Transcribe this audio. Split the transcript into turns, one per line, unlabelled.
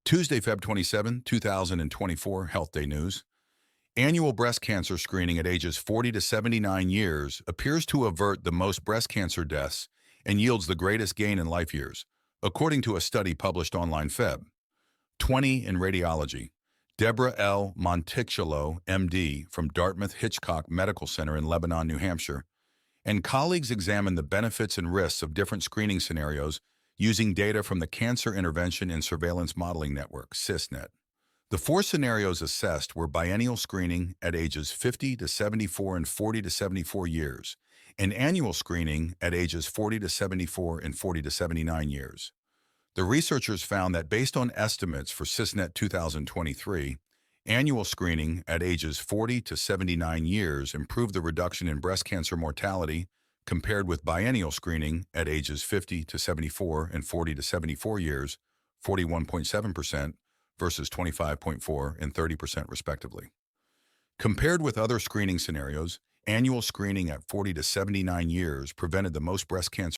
Tuesday, Feb 27, 2024, Health Day News. Annual breast cancer screening at ages 40 to 79 years appears to avert the most breast cancer deaths and yields the greatest gain in life years, according to a study published online Feb 20 in Radiology. Deborah L. Monticello, MD, from Dartmouth-Hitchcock Medical Center in Lebanon, New Hampshire, and colleagues examined the benefits and risks of different screening scenarios using data from the Cancer Intervention and Surveillance Modeling Network, CISNET. The four scenarios assessed were biennial screening at ages 50 to 74 and 40 to 74 years, and annual screening at ages 40 to 74 and 40 to 79 years. The researchers found that based on estimates for CISNET 2023, annual screening at ages 40 to 79 years improved the reduction in breast cancer mortality compared with biennial screening at ages 50 to 74 and 40 to 74 years, 41.7% versus 25.4% and 30% respectively. Compared with other screening scenarios, annual screening at 40 to 79 years prevented the most breast cancer